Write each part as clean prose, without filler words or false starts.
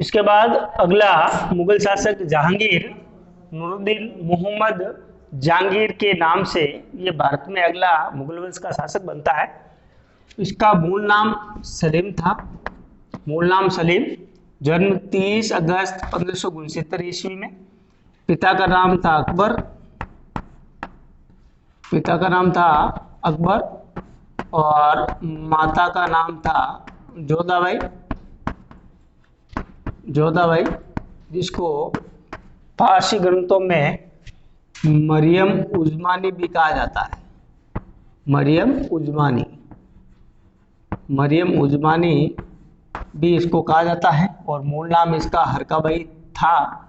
इसके बाद अगला मुगल शासक जहांगीर नूरुद्दीन मोहम्मद जहांगीर के नाम से ये भारत में अगला मुगल वंश का शासक बनता है। इसका मूल नाम सलीम था, मूल नाम सलीम। जन्म 30 अगस्त 1569 ईस्वी में। पिता का नाम था अकबर, पिता का नाम था अकबर और माता का नाम था जोधाबाई, जोधाबाई, जिसको फारसी ग्रंथों में मरियम उज़मानी भी कहा जाता है। मरियम उज़मानी, मरियम उज़मानी भी इसको कहा जाता है। और मूल नाम इसका हरकाबाई था,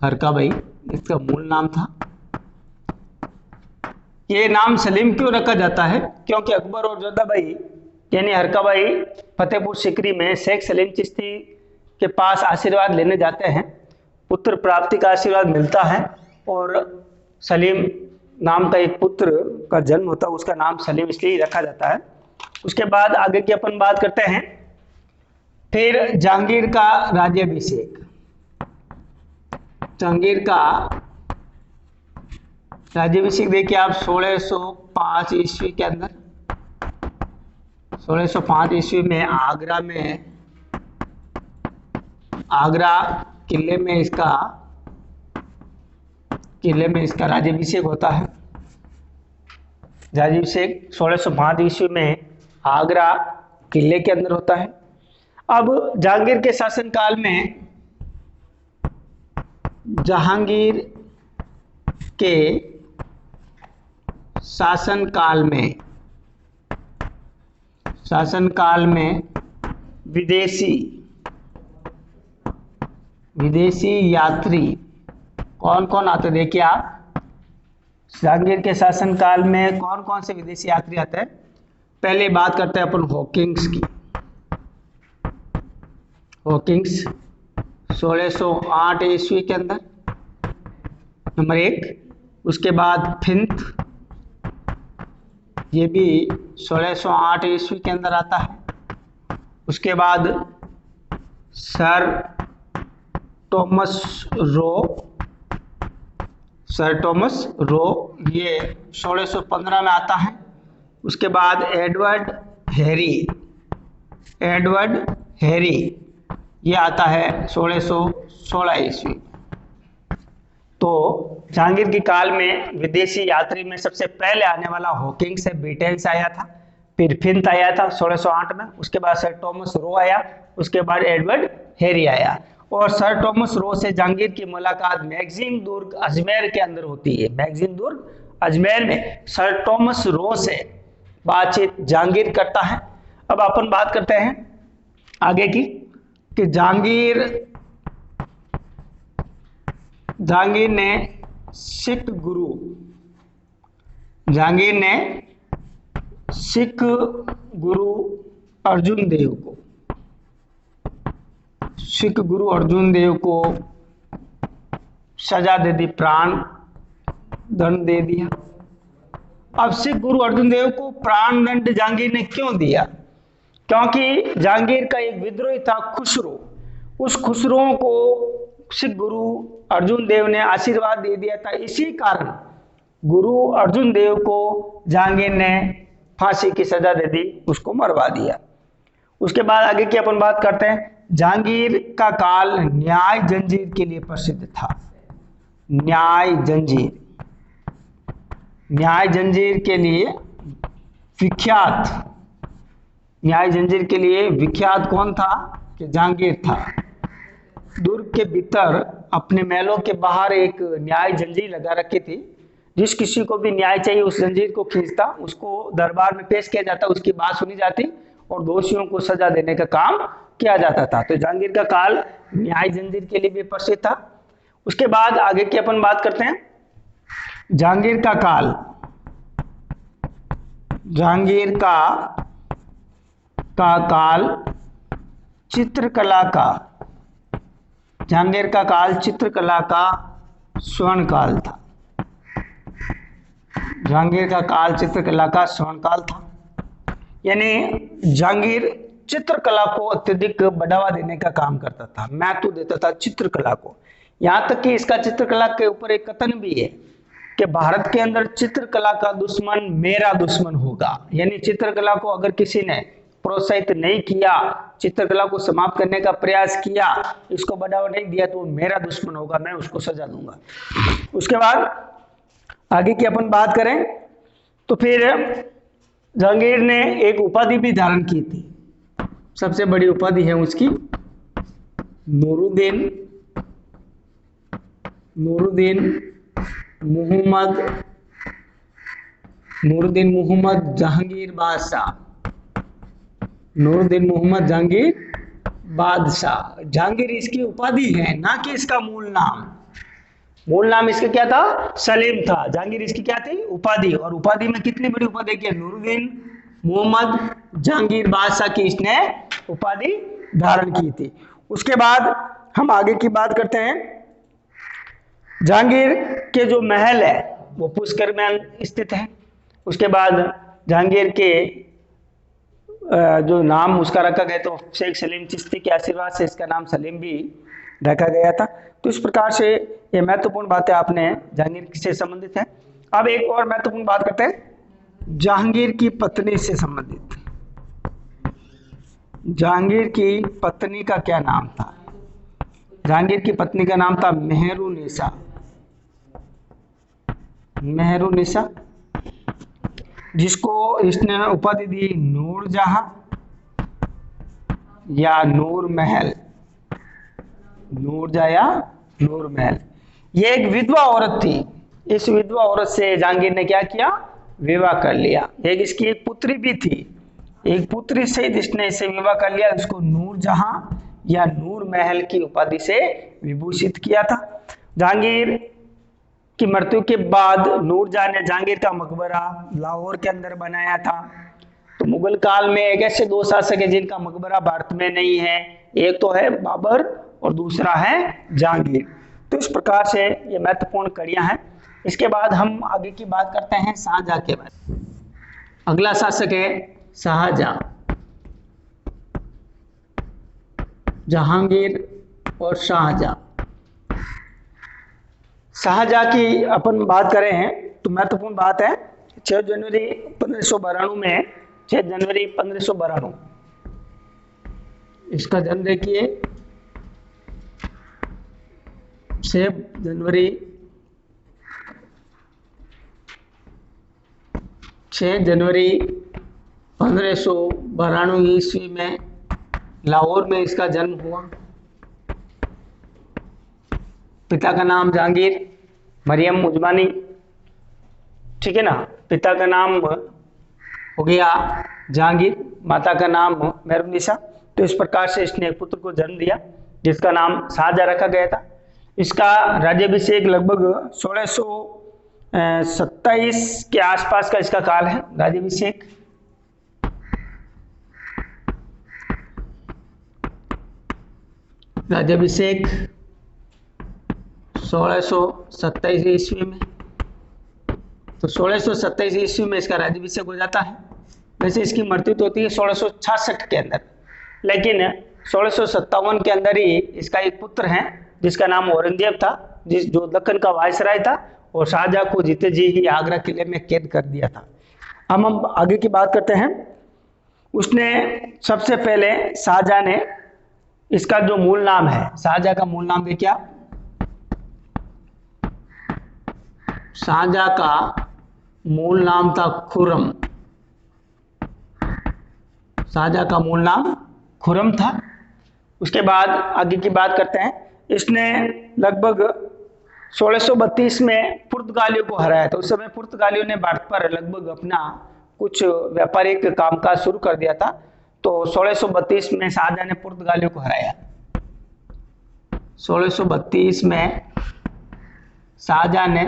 हरकाबाई इसका मूल नाम था। ये नाम सलीम क्यों रखा जाता है? क्योंकि अकबर और जोधाबाई यानी हरकाबाई फतेहपुर सिकरी में शेख सलीम चिश्ती के पास आशीर्वाद लेने जाते हैं, पुत्र प्राप्ति का आशीर्वाद मिलता है और सलीम नाम का एक पुत्र का जन्म होता है, उसका नाम सलीम इसलिए रखा जाता है। उसके बाद आगे की अपन बात करते हैं। फिर जहांगीर का राज्याभिषेक, जहांगीर का राज्याभिषेक देखिए आप 1605 ईस्वी के अंदर, 1605 ईस्वी में आगरा किले में इसका राज्याभिषेक होता है। राज्याभिषेक 1605 ईस्वी में आगरा किले के अंदर होता है। अब जहांगीर के शासनकाल में, जहांगीर के शासनकाल में विदेशी यात्री कौन कौन आते? देखिए आप जहांगीर के शासनकाल में कौन कौन से विदेशी यात्री आते हैं। पहले बात करते हैं अपन हॉकिंग्स की। हॉकिंग्स 1608 ईस्वी के अंदर, नंबर 1। उसके बाद फिंथ, ये भी 1608 ईस्वी के अंदर आता है। उसके बाद सर टॉमस रो, ये 1615 में आता है। उसके बाद एडवर्ड हैरी, ये आता है 1616 ईस्वी। तो जहांगीर के काल में विदेशी यात्री में सबसे पहले आने वाला हॉकिंग्स है, ब्रिटेन से आया था। फिर फिंथ आया था 1608 में। उसके बाद सर टॉमस रो आया। उसके बाद एडवर्ड हैरी आया। और सर टॉमस रो से जहांगीर की मुलाकात मैगजीन दुर्ग अजमेर के अंदर होती है। मैगजीन दुर्ग अजमेर में सर टॉमस रो से बातचीत जहांगीर करता है। अब अपन बात करते हैं आगे की कि जहांगीर ने सिख गुरु अर्जुन देव को सजा दे दी, प्राण दंड दे दिया। अब सिख गुरु अर्जुन देव को प्राण दंड जहांगीर ने क्यों दिया? क्योंकि जहांगीर का एक विद्रोही था खुसरो, उस खुसरो को सिख गुरु अर्जुन देव ने आशीर्वाद दे दिया था। इसी कारण गुरु अर्जुन देव को जहांगीर ने फांसी की सजा दे दी, उसको मरवा दिया। उसके बाद आगे की अपन बात करते हैं। जहांगीर का काल न्याय जंजीर के लिए प्रसिद्ध था। न्याय जंजीर के लिए विख्यात कौन था? कि जहांगीर था। दुर्ग के भीतर अपने महलों के बाहर एक न्याय जंजीर लगा रखी थी। जिस किसी को भी न्याय चाहिए उस जंजीर को खींचता, उसको दरबार में पेश किया जाता, उसकी बात सुनी जाती और दोषियों को सजा देने का काम किया जाता था। तो जहांगीर का काल न्याय जंजीर के लिए भी प्रसिद्ध था। उसके बाद आगे की अपन बात करते हैं। जहांगीर का काल चित्रकला का स्वर्ण काल था। जहांगीर का काल चित्रकला का स्वर्ण काल था। यानी जहांगीर चित्रकला को अत्यधिक बढ़ावा देने का काम करता था, महत्व देता था चित्रकला को। यहां तक कि इसका चित्रकला के ऊपर एक कथन भी है कि भारत के अंदर चित्रकला का दुश्मन मेरा दुश्मन होगा। यानी चित्रकला को अगर किसी ने प्रोत्साहित नहीं किया, चित्रकला को समाप्त करने का प्रयास किया, इसको बढ़ावा नहीं दिया, तो मेरा दुश्मन होगा, मैं उसको सजा दूंगा। उसके बाद आगे की अपन बात करें तो फिर जहांगीर ने एक उपाधि भी धारण की थी। सबसे बड़ी उपाधि है उसकी नूरुद्दीन मोहम्मद जहांगीर बादशाह। जहांगीर इसकी उपाधि है, ना कि इसका मूल नाम। मूल नाम इसका क्या था? सलीम था। जहांगीर इसकी क्या थी? उपाधि। और उपाधि में कितनी बड़ी उपाधि की? नूरुद्दीन मोहम्मद जहांगीर बादशाह की इसने उपाधि धारण की थी। उसके बाद हम आगे की बात करते हैं। जहांगीर के जो महल है वो पुष्कर में स्थित है। उसके बाद जहांगीर के जो नाम उसका रखा गया तो शेख सलीम चिश्ती के आशीर्वाद से इसका नाम सलीम भी रखा गया था। तो इस प्रकार से ये महत्वपूर्ण बातें आपने जहांगीर से संबंधित है। अब एक और महत्वपूर्ण बात करते हैं जहांगीर की पत्नी से संबंधित। जहांगीर की पत्नी का क्या नाम था? जहांगीर की पत्नी का नाम था मेहरुनिसा, जिसको इसने उपाधि दी नूरजहां या नूर महल। नूरजहां या नूर महल। ये एक विधवा औरत थी। इस विधवा औरत से जहांगीर ने क्या किया? विवाह कर लिया। इसकी एक पुत्री भी थी। एक पुत्री से जिसने इसे विवाह कर लिया, उसको नूरजहां या नूर महल की उपाधि से विभूषित किया था। जहांगीर की मृत्यु के बाद नूरजहां ने जहांगीर का मकबरा लाहौर के अंदर बनाया था। तो मुगल काल में एक ऐसे दो शासक है जिनका मकबरा भारत में नहीं है। एक तो है बाबर और दूसरा है जहांगीर। तो इस प्रकार से ये महत्वपूर्ण कड़ियां हैं। इसके बाद हम आगे की बात करते हैं शाहजहां के बारे में। अगला शासक है शाहजहां। जहांगीर और शाहजहां। शाहजहां की अपन बात करें हैं तो महत्वपूर्ण बात है 6 जनवरी 1592 में 6 जनवरी 1592 इसका जन्म देखिए। 6 जनवरी 1592 ईस्वी में लाहौर में इसका जन्म हुआ। पिता का नाम जहांगीर, मरियम उजमानी, ठीक है ना। पिता का नाम हो गया जहांगीर, माता का नाम मेहरुनिसा। तो इस प्रकार से इसने एक पुत्र को जन्म दिया जिसका नाम शाहजहां रखा गया था। इसका राज्याभिषेक लगभग 1627 के आसपास का इसका काल है। राज्याभिषेक राज्याभिषेक 1627 ईस्वी में। तो 1627 ईस्वी में इसका राज्याभिषेक हो जाता है। वैसे इसकी मृत्यु तो होती है 1666 के अंदर, लेकिन 1657 के अंदर ही इसका एक पुत्र है जिसका नाम औरंगजेब था, जो दक्कन का वायसराय था, और शाहजहां को जीते जी ही आगरा किले में कैद कर दिया था। अब हम आगे की बात करते हैं। उसने सबसे पहले शाहजहां ने, इसका जो मूल नाम है, शाहजहां का मूल नाम भी क्या? शाहजहां का मूल नाम था खुर्रम। शाहजहां का मूल नाम खुर्रम था। उसके बाद आगे की बात करते हैं। इसने लगभग 1632 में पुर्तगालियों को हराया था। उस समय पुर्तगालियों ने भारत पर लगभग अपना कुछ व्यापारिक कामकाज शुरू कर दिया था। तो 1632 में शाहजहां ने पुर्तगालियों को हराया। 1632 में शाहजहां ने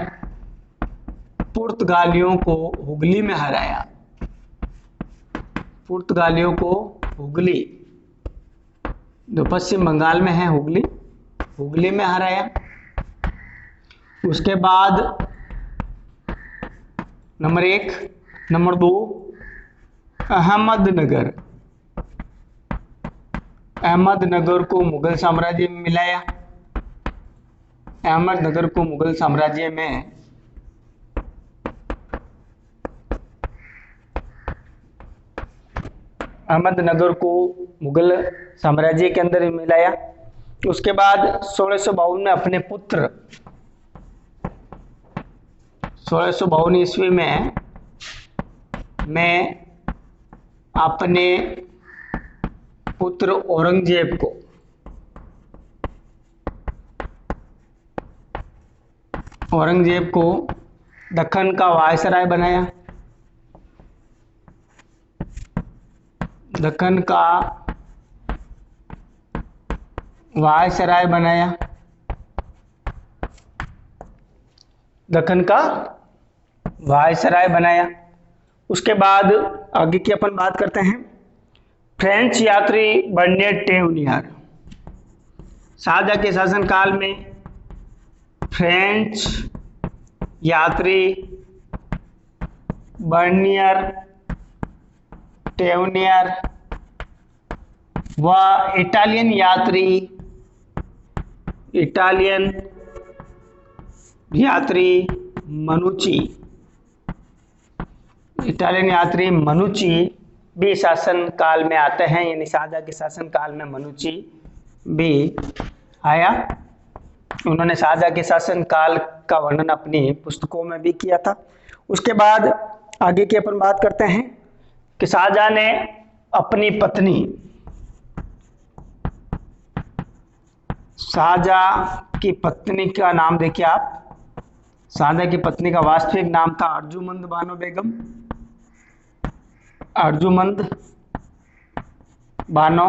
पुर्तगालियों को हुगली में हराया। पुर्तगालियों को हुगली, जो पश्चिम बंगाल में है, हुगली में हराया। उसके बाद नंबर 1, नंबर 2 अहमदनगर। अहमदनगर को मुगल साम्राज्य में मिलाया। अहमदनगर को मुगल साम्राज्य में अहमदनगर को मुगल साम्राज्य के अंदर मिलाया। उसके बाद 1652 में अपने पुत्र 1652 ईस्वी में मैं अपने पुत्र औरंगजेब को दक्कन का वायसराय बनाया। दक्कन का वायसराय बनाया। दक्कन का वायसराय बनाया। उसके बाद आगे की अपन बात करते हैं। फ्रेंच यात्री बर्नियर टेवनियर, शाहजहां के शासनकाल में फ्रेंच यात्री बर्नियर टेवनियर व इटालियन यात्री मनुची भी शासन काल में आते हैं, यानी शाहजहां के शासन काल में मनुची भी आया। उन्होंने शाहजहां के शासन काल का वर्णन अपनी पुस्तकों में भी किया था। उसके बाद आगे की अपन बात करते हैं कि शाहजहां ने अपनी पत्नी, शाहजहां की पत्नी का नाम देखिए आप, शाहजहां की पत्नी का वास्तविक नाम था अर्जुमंद बानो बेगम। अर्जुमंद बानो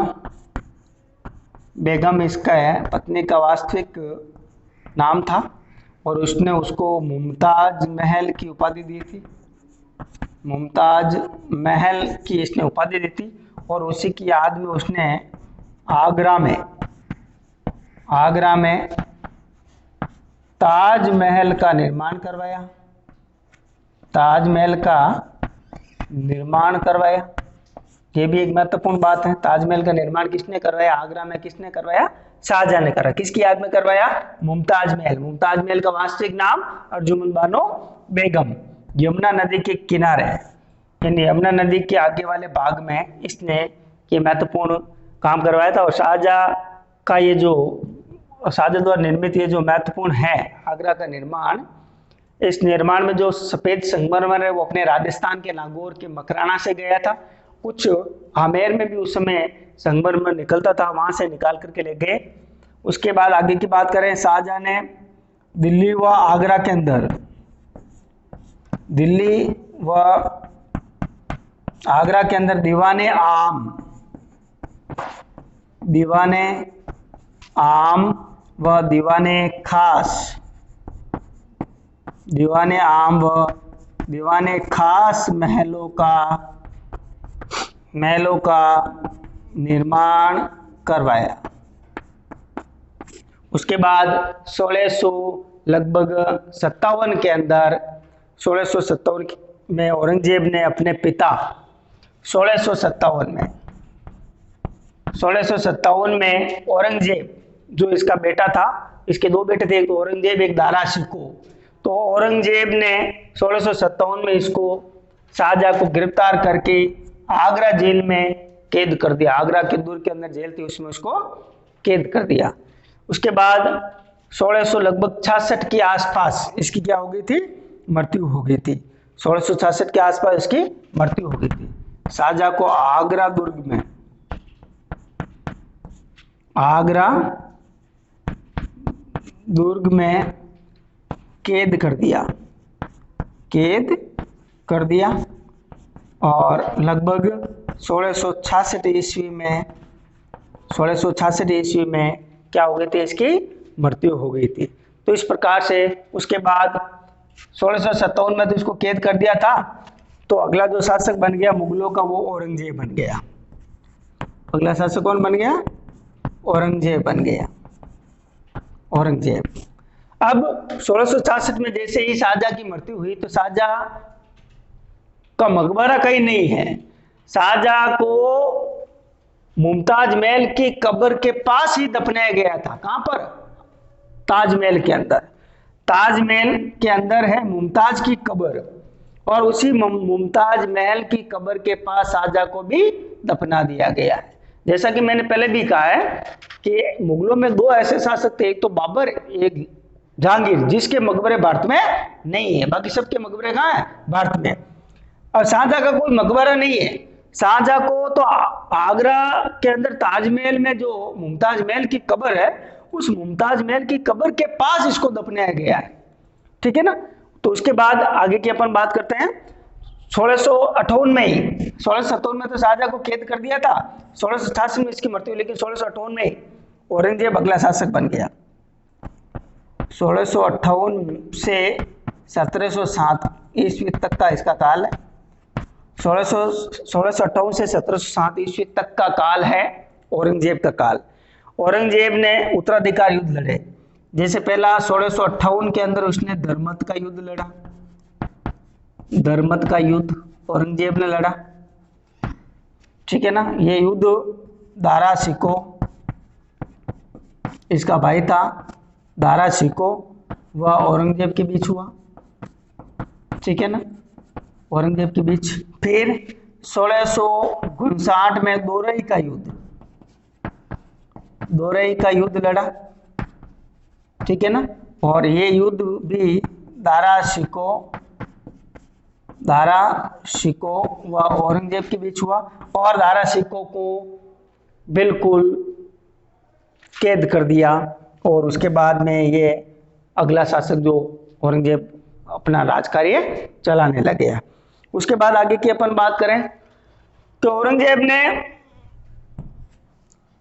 बेगम इसका है पत्नी का वास्तविक नाम था, और उसने उसको मुमताज महल की उपाधि दी थी। मुमताज महल की इसने उपाधि दी थी, और उसी की याद में उसने आगरा में ताजमहल का निर्माण करवाया। ताजमहल का निर्माण करवाया, ये भी एक महत्वपूर्ण बात है। ताजमहल का निर्माण किसने करवाया? आगरा में किसने करवाया? शाहजहां ने करा। किसकी याद में करवाया? मुमताज महल। मुमताज महल का वास्तविक नाम अर्जुमंद बानो बेगम। यमुना नदी के किनारे, यानी यमुना नदी के आगे वाले भाग में इसने ये महत्वपूर्ण काम करवाया था। और शाहजहां का ये जो शाहजहां द्वारा निर्मित ये जो महत्वपूर्ण है आगरा का निर्माण, इस निर्माण में जो सफेद संगमरमर है वो अपने राजस्थान के नागौर के मकराना से गया था। कुछ आमेर में भी उस समय संगमरमर निकलता था, वहां से निकाल करके ले गए। उसके बाद आगे की बात करें, शाहजहां ने दिल्ली व आगरा के अंदर, दिल्ली व आगरा के अंदर दीवाने आम व दीवाने खास महलों का निर्माण करवाया। उसके बाद 1657 के अंदर 1657 में औरंगजेब ने अपने पिता 1657 में औरंगजेब जो इसका बेटा था, इसके दो बेटे थे, एक तो औरंगजेब एक दारा शिकोह। तो औरंगजेब ने 1657 में इसको शाहजहां को गिरफ्तार करके आगरा जेल में कैद कर दिया। आगरा के दूर के अंदर जेल थी, उसमें उसको कैद कर दिया। उसके बाद 1666 के आसपास इसकी क्या हो गई थी? मृत्यु हो गई थी। 1666 के आसपास इसकी मृत्यु हो गई थी। शाहजहां को आगरा दुर्ग में कैद कर दिया और लगभग 1666 ईस्वी में क्या हो गई थी? इसकी मृत्यु हो गई थी। तो इस प्रकार से उसके बाद 1657 में तो इसको कैद कर दिया था, तो अगला जो शासक बन गया मुगलों का वो औरंगजेब बन गया। अगला शासक कौन बन गया? औरंगजेब बन गया। औरंगजेब। अब 1666 में जैसे ही शाहजहां की मृत्यु हुई तो शाहजहां का मकबरा कहीं नहीं है। शाहजहां को मुमताज महल की कब्र के पास ही दफनाया गया था। कहां पर? ताजमहल के अंदर। ताजमहल के अंदर है मुमताज की कब्र, और उसी मुमताज महल की कब्र के पास शाहजहां को भी दफना दिया गया है। जैसा कि मैंने पहले भी कहा है कि मुगलों में दो ऐसे शासक थे, एक तो बाबर, एक जहांगीर, जिसके मकबरे भारत में नहीं है, बाकी सबके मकबरे कहाँ है? भारत में। और शाहजहां का कोई मकबरा नहीं है। शाहजहां को तो आगरा के अंदर ताजमहल में जो मुमताज महल की कब्र है, उस मुमताज महल की कब्र के पास इसको दफनाया गया है। ठीक है ना? तो उसके बाद आगे की अपन बात करते हैं। 1658 में ही, 1657 में तो शाहजहां को कैद कर दिया था, 1688 में इसकी मृत्यु, लेकिन 1658 में औरंगजेब अगला शासक बन गया। 1658 से 1707 ईस्वी तक का इसका काल है। 1658 से 1707 ईस्वी तक का काल है औरंगजेब का काल। औरंगजेब ने उत्तराधिकार युद्ध लड़े। जैसे पहला 1658 के अंदर उसने धर्मत का युद्ध लड़ा। धर्मत का युद्ध औरंगजेब ने लड़ा। ठीक है ना? ये युद्ध दारा शिको, इसका भाई था, दारा शिको, वह औरंगजेब के बीच हुआ। ठीक है ना? औरंगजेब के बीच। फिर 1659 में दोरई का युद्ध, दोरई का युद्ध लड़ा। ठीक है ना? और ये युद्ध भी दारा शिको व औरंगजेब के बीच हुआ, और दारा शिको को बिल्कुल कैद कर दिया। और उसके बाद में ये अगला शासक जो औरंगजेब अपना राज कार्य चलाने लगे। उसके बाद आगे की अपन बात करें तो औरंगजेब ने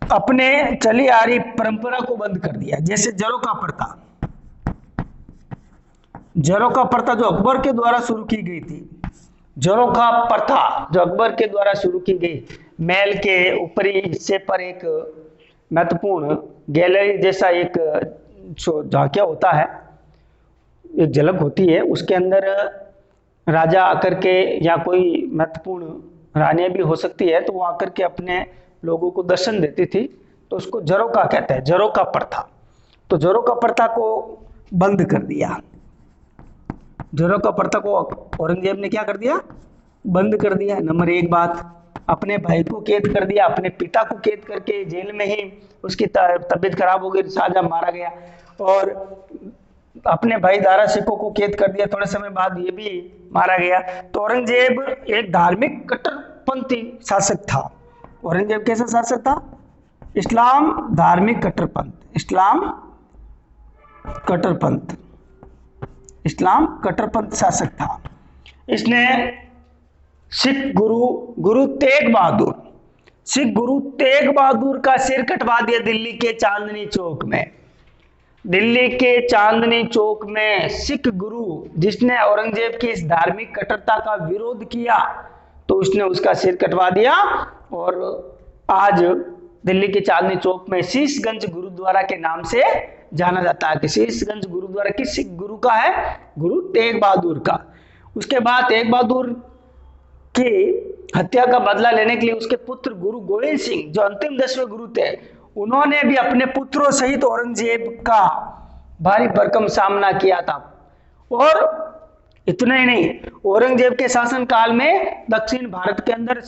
अपने चली आ रही परंपरा को बंद कर दिया। जैसे झरोखा प्रथा, झरोखा प्रथा जो अकबर के द्वारा शुरू की गई थी, झरोखा प्रथा जो अकबर के द्वारा शुरू की गई, महल के ऊपरी हिस्से पर एक महत्वपूर्ण गैलरी जैसा एक झांकिया होता है, एक झलक होती है, उसके अंदर राजा आकर के या कोई महत्वपूर्ण रानियां भी हो सकती है, तो वो आकर के अपने लोगों को दर्शन देती थी, तो उसको झरोखा कहते हैं, झरोखा प्रथा। तो झरोखा प्रथा को बंद कर दिया। झरोखा प्रथा को औरंगजेब ने क्या कर दिया? बंद कर दिया। नंबर एक बात, अपने भाई को कैद कर दिया, अपने पिता को कैद करके जेल में ही उसकी तबीयत खराब हो गई, शाहजहां मारा गया, और अपने भाई दारा शिको को कैद कर दिया, थोड़े समय बाद ये भी मारा गया। तो औरंगजेब एक धार्मिक कट्टरपंथी शासक था। औरंगजेब कैसा शासक था? इस्लाम धार्मिक कट्टरपंथ, इस्लाम कट्टरपंथ, इस्लाम कट्टरपंथ शासक था। इसने सिख गुरु तेग बहादुर का सिर कटवा दिया दिल्ली के चांदनी चौक में। दिल्ली के चांदनी चौक में सिख गुरु जिसने औरंगजेब की इस धार्मिक कट्टरता का विरोध किया, तो उसने उसका सिर कटवा दिया। और आज दिल्ली के चांदनी चौक में शीशगंज गुरुद्वारा के नाम से जाना जाता है। कि शीशगंज गुरुद्वारा किस सिख गुरु का है? गुरु तेग बहादुर का। उसके बाद तेग बहादुर की हत्या का बदला लेने के लिए उसके पुत्र गुरु गोविंद सिंह, जो अंतिम 10वें गुरु थे, उन्होंने भी अपने पुत्रों सहित औरंगजेब का भारी भरकम सामना किया था। और इतना ही नहीं, औरंगजेब के शासन काल में दक्षिण भारत के अंदर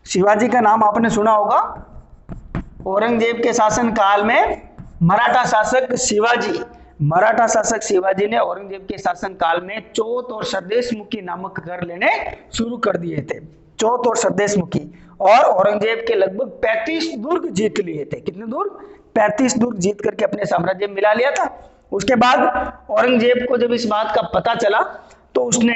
शिवाजी का नाम आपने सुना होगा। औरंगजेब के शासन काल में मराठा शासक शिवाजी ने औरंगजेब के शासन काल में चौथ और सरदेशमुखी नामक घर लेने शुरू कर दिए थे। चौथ और सरदेशमुखी, और औरंगजेब के लगभग 35 दुर्ग जीत लिए थे। कितने दुर्ग? 35 दुर्ग जीत करके अपने साम्राज्य में मिला लिया था। उसके बाद औरंगजेब को जब इस बात का पता चला, तो उसने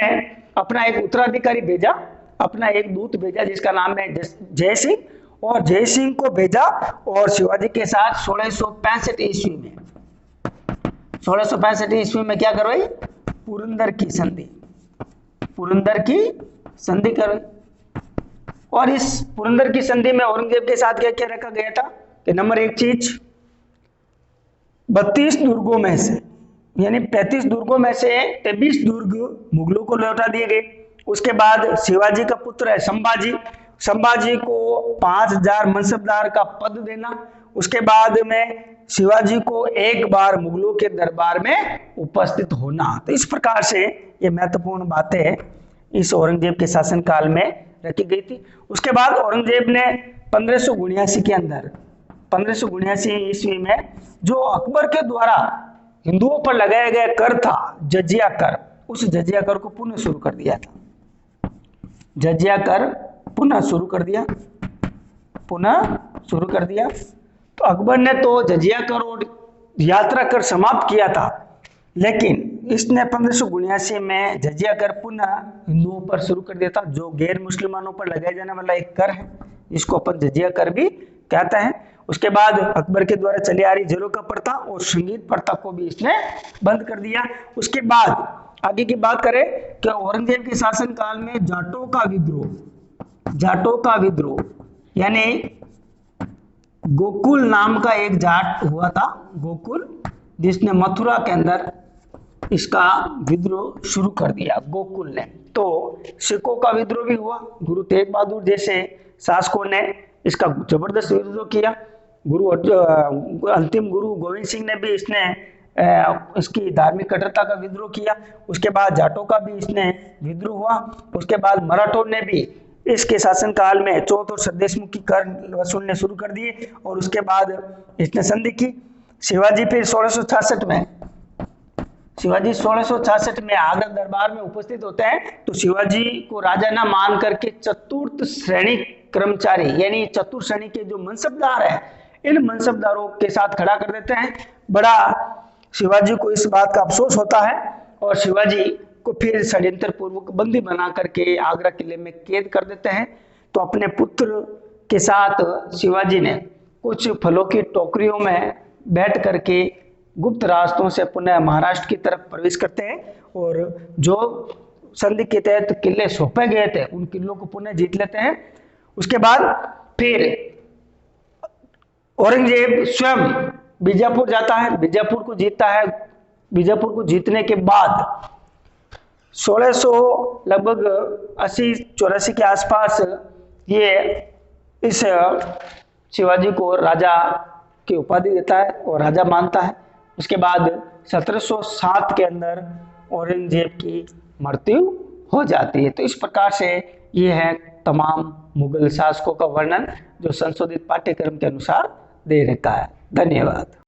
अपना एक उत्तराधिकारी भेजा, अपना एक दूत भेजा जिसका नाम है जय सिंह, और जय सिंह को भेजा और शिवाजी के साथ 1665 ईस्वी में क्या करवाई? पुरंदर की संधि करवाई। और इस पुरंदर की संधि में औरंगजेब के साथ क्या क्या रखा गया था? कि नंबर एक चीज, 32 दुर्गों में से, यानी 35 दुर्गों में से 23 दुर्ग मुगलों को लौटा दिए गए। उसके बाद शिवाजी का पुत्र है संभाजी, संभाजी को 5000 मनसबदार का पद देना, उसके बाद में शिवाजी को एक बार मुगलों के दरबार में उपस्थित होना। तो इस प्रकार से ये महत्वपूर्ण बातें इस औरंगजेब के शासनकाल में रखी गई थी। उसके बाद औरंगजेब ने 1579 के अंदर 1579 ईस्वी में जो अकबर के द्वारा हिंदुओं पर लगाया गया कर था, जजिया कर, उस जजिया कर को पुनः शुरू कर दिया था। जजिया कर पुनः शुरू कर दिया। तो अकबर ने तो जजिया कर और यात्रा कर समाप्त किया था, लेकिन इसने 1579 में जजिया कर पुनः हिंदुओं पर शुरू कर दिया था, जो गैर मुसलमानों पर लगाया जाने वाला एक कर है, इसको अपन जजिया कर भी कहते हैं। उसके बाद अकबर के द्वारा चली आ रही जेलों का प्रथा और संगीत प्रथा को भी इसने बंद कर दिया। उसके बाद आगे की बात करें कि औरंगजेब के शासनकाल में जाटों का विद्रोह यानी गोकुल नाम का एक जाट हुआ था, गोकुल, जिसने मथुरा के अंदर इसका विद्रोह शुरू कर दिया गोकुल ने। तो सिखों का विद्रोह भी हुआ, गुरु तेग बहादुर जैसे शासकों ने इसका जबरदस्त विद्रोह किया। अंतिम गुरु गोविंद सिंह ने भी इसकी धार्मिक कट्टरता का विद्रोह किया। उसके बाद जाटों का भी इसने विद्रोह हुआ। उसके बाद मराठों ने भी इसके शासनकाल में चौथ और सद्देशमुखी कर वसूलने शुरू कर दिए और उसके बाद इसने संधि की। शिवाजी फिर 1666 में आगरा दरबार में उपस्थित होते हैं। तो शिवाजी को राजा ना मान करके चतुर्थ श्रेणी कर्मचारी यानी चतुर्थ श्रेणी के जो मनसबदार हैं, इन मनसबदारों के साथ खड़ा कर देते हैं। बड़ा शिवाजी को इस बात का अफसोस होता है और शिवाजी को फिर षड्यंत्र पूर्वक बंदी बना करके आगरा किले में कैद कर देते हैं। तो अपने पुत्र के साथ शिवाजी ने कुछ फलों की टोकरियों में बैठ करके गुप्त रास्तों से पुनः महाराष्ट्र की तरफ प्रवेश करते हैं और जो संधि के तहत किले सौंपे गए थे उन किलों को पुनः जीत लेते हैं। उसके बाद फिर औरंगजेब स्वयं बीजापुर जाता है, बीजापुर को जीतता है। बीजापुर को जीतने के बाद 1600 लगभग 80-84 के आसपास ये इस शिवाजी को राजा की उपाधि देता है और राजा मानता है। उसके बाद 1707 के अंदर औरंगजेब की मृत्यु हो जाती है। तो इस प्रकार से ये है तमाम मुगल शासकों का वर्णन जो संशोधित पाठ्यक्रम के अनुसार दे रखा है। धन्यवाद।